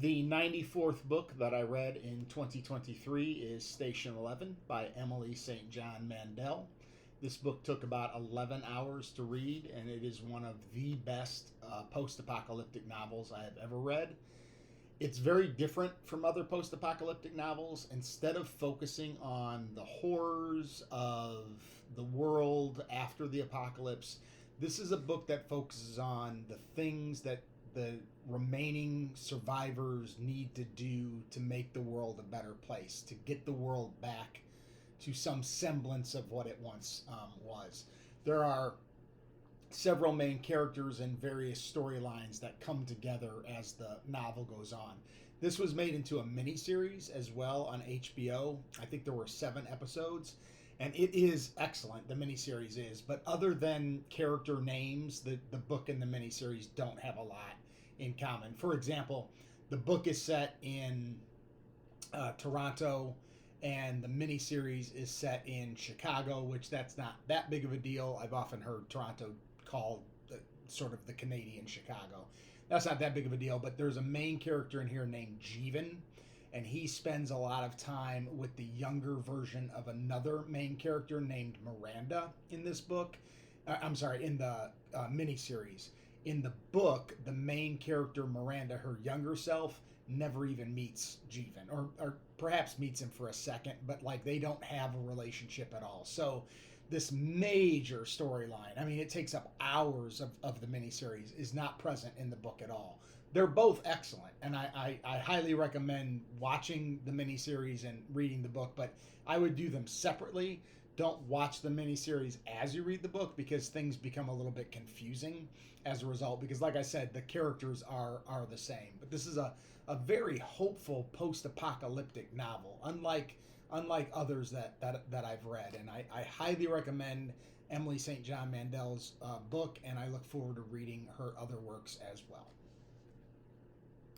The 94th book that I read in 2023 is Station 11 by Emily St. John Mandel. This book took about 11 hours to read, and it is one of the best post apocalyptic novels I have ever read. It's very different from other post apocalyptic novels. Instead of focusing on the horrors of the world after the apocalypse, this is a book that focuses on the things that the remaining survivors need to do to make the world a better place, to get the world back to some semblance of what it once was. There are several main characters and various storylines that come together as the novel goes on. This was made into a miniseries as well on HBO. I think there were 7 episodes, and it is excellent. The miniseries is, but other than character names, the book and the miniseries don't have a lot in common. For example, the book is set in Toronto, and the miniseries is set in Chicago, which that's not that big of a deal. I've often heard Toronto called sort of the Canadian Chicago. That's not that big of a deal, but there's a main character in here named Jeevan, and he spends a lot of time with the younger version of another main character named Miranda in this book. I'm sorry, in the miniseries. In the book, the main character, Miranda, her younger self, never even meets Jeevan, or perhaps meets him for a second, but like they don't have a relationship at all. So this major storyline, I mean, it takes up hours of the miniseries, is not present in the book at all. They're both excellent, and I highly recommend watching the miniseries and reading the book, but I would do them separately. Don't watch the miniseries as you read the book because things become a little bit confusing as a result. Because, like I said, the characters are the same. But this is a very hopeful post-apocalyptic novel, unlike others that I've read, and I highly recommend Emily St. John Mandel's book, and I look forward to reading her other works as well.